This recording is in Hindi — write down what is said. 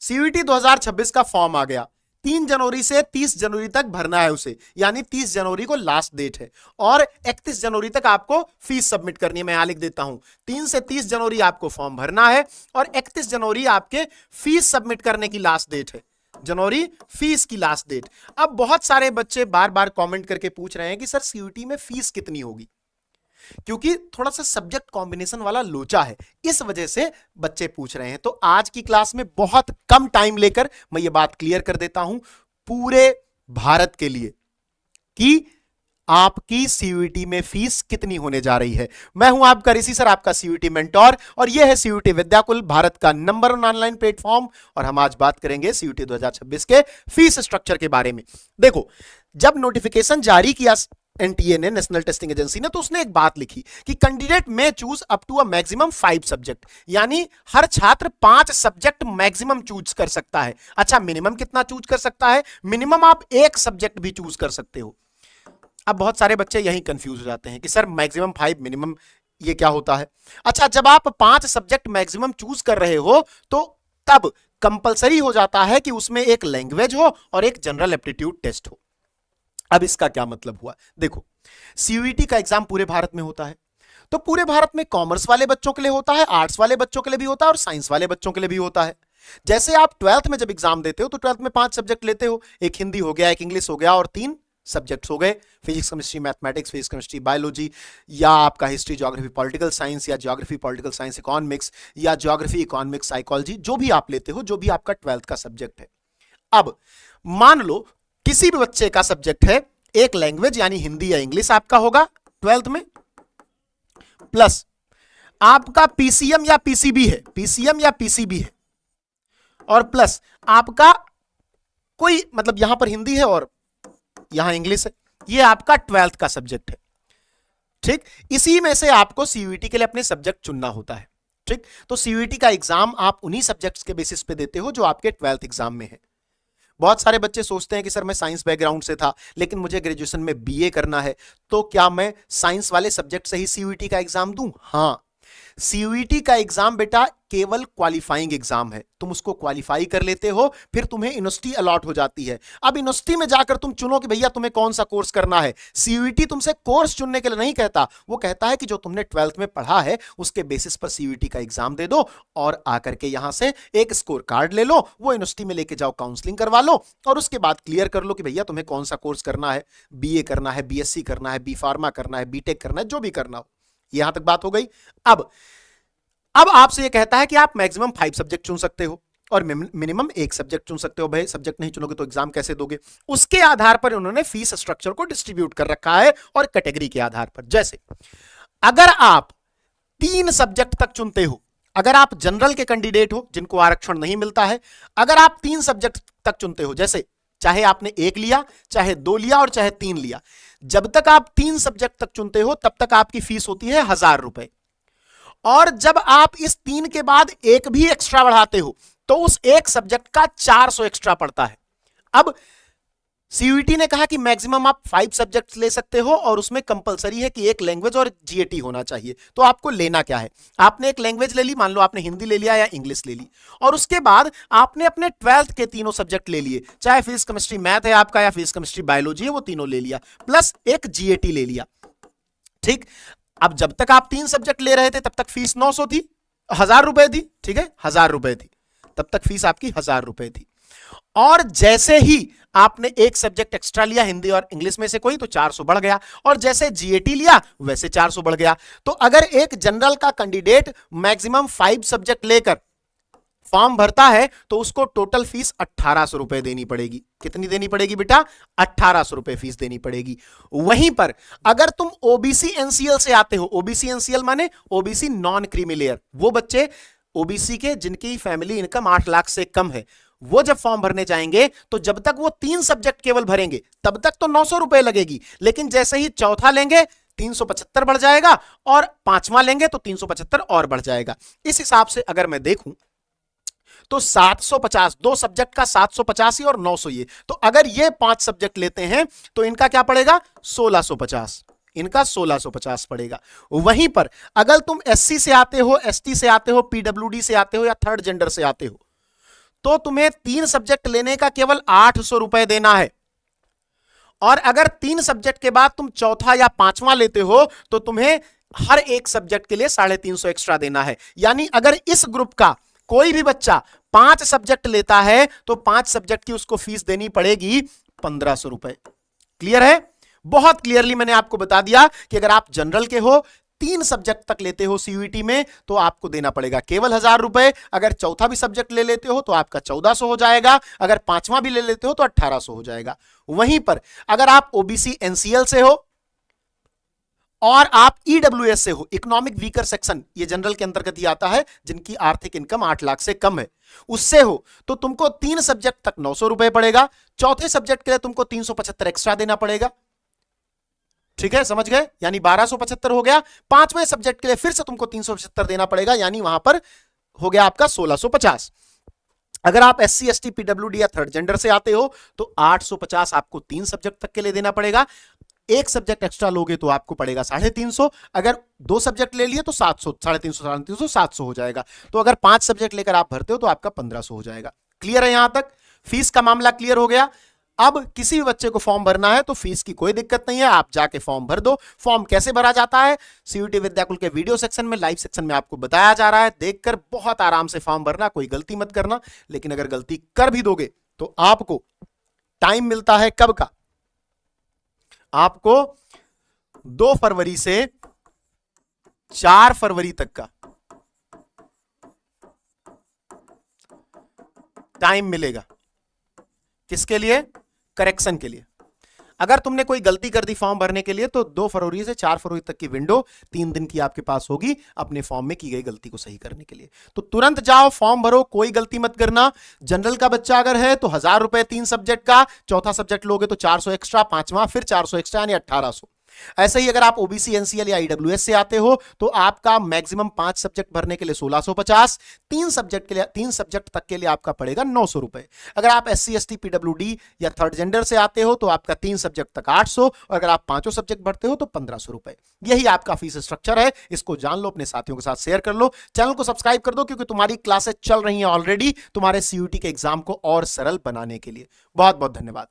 सीयूईटी 2026 का फॉर्म आ गया, 3 जनवरी से 30 जनवरी तक भरना है उसे, यानी 30 जनवरी को लास्ट डेट है और 31 जनवरी तक आपको फीस सबमिट करनी है। मैं यहां लिख देता हूं 3 से 30 जनवरी आपको फॉर्म भरना है और 31 जनवरी आपके फीस सबमिट करने की लास्ट डेट है। जनवरी फीस की लास्ट डेट। अब बहुत सारे बच्चे बार बार कमेंट करके पूछ रहे हैं कि सर सीयूईटी में फीस कितनी होगी, क्योंकि थोड़ा सा सब्जेक्ट कॉम्बिनेशन वाला लोचा है, इस वजह से बच्चे पूछ रहे हैं। तो आज की क्लास में बहुत कम टाइम लेकर मैं ये बात क्लियर कर देता हूं पूरे भारत के लिए कि आपकी सीयूईटी में फीस कितनी होने जा रही है। मैं हूं आपका ऋषि सर, आपका सीयूईटी मेंटोर, और यह है सीयूईटी विद्याकुल, भारत का नंबर 1 ऑनलाइन प्लेटफॉर्म। और हम आज बात करेंगे सीयूईटी 2026 के फीस स्ट्रक्चर के बारे में। देखो, जब नोटिफिकेशन जारी किया एनटीए ने, नेशनल टेस्टिंग एजेंसी ने, तो उसने एक बात लिखी कि कैंडिडेट में choose up to a maximum 5 subject, यानी हर छात्र 5 सब्जेक्ट मैक्सिमम चूज कर सकता है। अच्छा, मिनिमम कितना चूज कर सकता है? मिनिमम आप 1 सब्जेक्ट भी चूज कर सकते हो। अब बहुत सारे बच्चे यही कंफ्यूज हो जाते हैं कि सर मैक्सिमम 5 मिनिमम ये क्या होता है। अच्छा, जब आप 5 सब्जेक्ट मैक्सिमम चूज कर रहे हो तो तब कंपलसरी हो जाता है कि उसमें एक लैंग्वेज हो और एक जनरल एप्टीट्यूड टेस्ट हो। अब इसका क्या मतलब हुआ? देखो, सीयूईटी का एग्जाम पूरे भारत में होता है, तो पूरे भारत में कॉमर्स वाले बच्चों के लिए होता है, आर्ट्स वाले बच्चों के लिए भी होता है और साइंस वाले बच्चों के लिए भी होता है। जैसे आप 12th में जब एग्जाम देते हो तो 12th में 5 सब्जेक्ट लेते हो, एक हिंदी हो गया, एक इंग्लिश हो गया और 3 सब्जेक्ट्स हो गए, physics chemistry mathematics, physics chemistry biology, या आपका हिस्ट्री ज्योग्राफी पॉलिटिकल साइंस, या ज्योग्राफी पॉलिटिकल साइंस इकोनॉमिक्स, या ज्योग्राफी इकोनॉमिक्स साइकोलॉजी, जो भी आप लेते हो, जो भी आपका 12th का सब्जेक्ट है। अब मान लो किसी भी बच्चे का सब्जेक्ट है, एक लैंग्वेज यानी हिंदी या इंग्लिश आपका होगा 12th में, प्लस आपका पीसीएम या पीसीबी है, पीसीएम या पीसीबी है, और प्लस आपका कोई, मतलब यहां पर हिंदी है और यहां इंग्लिश है, ये आपका 12th का सब्जेक्ट है। ठीक, इसी में से आपको सीयूईटी के लिए अपने सब्जेक्ट चुनना होता है। ठीक, तो सीयूईटी का एग्जाम आप उन्हीं सब्जेक्ट्स के बेसिस पे देते हो जो आपके 12th एग्जाम में है। बहुत सारे बच्चे सोचते हैं कि सर मैं साइंस बैकग्राउंड से था लेकिन मुझे ग्रेजुएशन में बीए करना है, तो क्या मैं साइंस वाले सब्जेक्ट से ही सीयूईटी का एग्जाम दूं? हाँ, सीयूईटी का एग्जाम बेटा केवल क्वालिफाइंग एग्जाम है। तुम उसको क्वालिफाई कर लेते हो, फिर तुम्हें यूनिवर्सिटी अलॉट हो जाती है। अब यूनिवर्सिटी में जाकर तुम चुनो कि भैया तुम्हें कौन सा कोर्स करना है। सीयूईटी तुमसे कोर्स चुनने के लिए नहीं कहता, वो कहता है कि जो तुमने 12th में पढ़ा है उसके बेसिस पर सीयूईटी का एग्जाम दे दो और आकर के यहां से एक स्कोर कार्ड ले लो, वो यूनिवर्सिटी में लेके जाओ, काउंसलिंग करवा लो और उसके बाद क्लियर कर लो कि भैया तुम्हें कौन सा कोर्स करना है, बीए करना है, बीएससी करना है, बी फार्मा करना है, बीटेक करना है, जो भी करना हो। यहां तक बात हो गई। अब आपसे यह कहता है कि आप मैक्सिमम 5 सब्जेक्ट चुन सकते हो और मिनिमम 1 सब्जेक्ट चुन सकते हो। भाई सब्जेक्ट नहीं चुनोगे तो एग्जाम कैसे दोगे? उसके आधार पर उन्होंने फीस स्ट्रक्चर को डिस्ट्रीब्यूट कर रखा है और कैटेगरी के आधार पर। जैसे अगर आप 3 सब्जेक्ट तक चुनते हो, अगर आप जनरल के कैंडिडेट हो जिनको आरक्षण नहीं मिलता है, अगर आप 3 सब्जेक्ट तक चुनते हो, जैसे चाहे आपने 1 लिया, चाहे 2 लिया और चाहे 3 लिया, जब तक आप 3 सब्जेक्ट तक चुनते हो तब तक आपकी फीस होती है 1000 रुपए। और जब आप इस 3 के बाद 1 भी एक्स्ट्रा बढ़ाते हो तो उस 1 सब्जेक्ट का 400 एक्स्ट्रा पड़ता है। अब सीयूईटी ने कहा कि मैक्सिमम आप 5 सब्जेक्ट्स ले सकते हो और उसमें कंपलसरी है कि एक लैंग्वेज और जीएटी होना चाहिए। तो आपको लेना क्या है? आपने एक लैंग्वेज ले ली, मान लो आपने हिंदी ले लिया या इंग्लिश ले ली, और उसके बाद आपने अपने 12th के तीनों सब्जेक्ट ले लिए, चाहे फिजिक्स केमिस्ट्री मैथ है आपका या फिजिक्स केमिस्ट्री बायोलॉजी है, वो तीनों ले लिया, प्लस एक जीएटी ले लिया। ठीक, अब जब तक आप 3 सब्जेक्ट ले रहे थे तब तक फीस 900 थी, 1000 रुपए थी। ठीक है, 1000 रुपए थी, तब तक फीस आपकी 1000 रुपए थी। और जैसे ही आपने एक सब्जेक्ट एक्स्ट्रा लिया, हिंदी और इंग्लिश में से कोई, तो 400 बढ़ गया, और जैसे जीएटी लिया वैसे 400 बढ़ गया। तो अगर एक जनरल का कैंडिडेट मैक्सिमम 5 सब्जेक्ट लेकर फॉर्म भरता है तो उसको टोटल फीस 1800 रुपए देनी पड़ेगी। कितनी देनी पड़ेगी बेटा? 1800 रुपए फीस देनी पड़ेगी। वहीं पर अगर तुम ओबीसी एनसीएल से आते हो, ओबीसी एनसीएल माने ओबीसी नॉन क्रीमी लेयर, वो बच्चे ओबीसी के जिनकी फैमिली इनकम 8 लाख से कम है, वो जब फॉर्म भरने जाएंगे तो जब तक वो 3 सब्जेक्ट केवल भरेंगे तब तक तो 900 रुपए लगेगी, लेकिन जैसे ही चौथा लेंगे 375 बढ़ जाएगा और 5वां लेंगे तो 375 और बढ़ जाएगा। इस हिसाब से अगर मैं देखूं तो 750, 2 सब्जेक्ट का 750 और 900 ये, तो अगर ये 5 सब्जेक्ट लेते हैं तो इनका क्या पड़ेगा? 1650, इनका 1650 पड़ेगा। वहीं पर अगर तुम एससी से आते हो, एसटी से आते हो, पीडब्ल्यूडी से आते हो या थर्ड जेंडर से आते हो तो तुम्हें 3 सब्जेक्ट लेने का केवल 800 रुपए देना है। और अगर 3 सब्जेक्ट के बाद तुम चौथा या पांचवा लेते हो तो तुम्हें हर एक सब्जेक्ट के लिए 350 एक्स्ट्रा देना है। यानी अगर इस ग्रुप का कोई भी बच्चा 5 सब्जेक्ट लेता है तो 5 सब्जेक्ट की उसको फीस देनी पड़ेगी 1500 रुपए। क्लियर है? बहुत क्लियरली मैंने आपको बता दिया कि अगर आप जनरल के हो, 3 सब्जेक्ट तक लेते हो सीयूईटी में, तो आपको देना पड़ेगा केवल 1000 रुपए। अगर चौथा भी सब्जेक्ट ले लेते हो तो आपका 1400 हो जाएगा। अगर पांचवा भी ले लेते हो तो 1800 हो जाएगा। वहीं पर अगर आप ओबीसी एनसीएल से हो और आप ईडब्ल्यूएस से हो, इकोनॉमिक वीकर सेक्शन, ये जनरल के अंतर्गत ही आता है, जिनकी आर्थिक इनकम 8 लाख से कम है, उससे हो, तो तुमको 3 सब्जेक्ट तक 900 रुपए पड़ेगा। चौथे सब्जेक्ट के लिए तुमको 375 एक्स्ट्रा देना पड़ेगा। ठीक है, समझ गए? यानी 1275 हो गया। पांचवें सब्जेक्ट के लिए फिर से तुमको 375 देना पड़ेगा, यानी वहां पर हो गया आपका 1650। अगर आप एससी एसटी पीडब्ल्यूडी या थर्ड जेंडर से आते हो तो 850 आपको 3 सब्जेक्ट तक के लिए देना पड़ेगा। एक सब्जेक्ट एक्स्ट्रा लोगे तो आपको पड़ेगा 350। अगर 2 सब्जेक्ट ले लिए तो 700, 350, 700 हो जाएगा। तो अगर 5 सब्जेक्ट लेकर आप भरते हो तो आपका 1500 हो जाएगा। क्लियर है? यहां तक फीस का मामला क्लियर हो गया। अब किसी भी बच्चे को फॉर्म भरना है तो फीस की कोई दिक्कत नहीं है, आप जाके फॉर्म भर दो। फॉर्म कैसे भरा जाता है सीयूटी विद्याकुल के वीडियो सेक्शन में, लाइव सेक्शन में आपको बताया जा रहा है। देखकर बहुत आराम से फॉर्म भरना, कोई गलती मत करना। लेकिन अगर गलती कर भी दोगे तो आपको टाइम मिलता है कब का? आपको 2 फरवरी से 4 फरवरी तक का टाइम मिलेगा। किसके लिए? करेक्शन के लिए। अगर तुमने कोई गलती कर दी फॉर्म भरने के लिए तो 2 फरवरी से 4 फरवरी तक की विंडो 3 दिन की आपके पास होगी अपने फॉर्म में की गई गलती को सही करने के लिए। तो तुरंत जाओ, फॉर्म भरो, कोई गलती मत करना। जनरल का बच्चा अगर है तो 1000 रुपए 3 सब्जेक्ट का, चौथा सब्जेक्ट लोगे तो 400 एक्स्ट्रा, पांचवा फिर 400 एक्स्ट्रा, यानी 1800। ऐसे ही अगर आप ओबीसी एनसीएल या ईडब्ल्यूएस से आते हो तो आपका मैक्सिमम 5 सब्जेक्ट भरने के लिए 1650, 3 सब्जेक्ट के लिए, 3 सब्जेक्ट तक के लिए आपका पड़ेगा 900 रुपए। अगर आप एससी एसटी पीडब्ल्यूडी या थर्ड जेंडर से आते हो तो आपका 3 सब्जेक्ट तक 800, और अगर आप 5 सब्जेक्ट भरते हो तो 1500 रुपए। यही आपका फीस स्ट्रक्चर है। इसको जान लो, अपने साथियों के साथ शेयर कर लो, चैनल को सब्सक्राइब कर दो, क्योंकि तुम्हारी क्लासेस चल रही हैं ऑलरेडी तुम्हारे सीयूटी के एग्जाम को और सरल बनाने के लिए। बहुत बहुत धन्यवाद।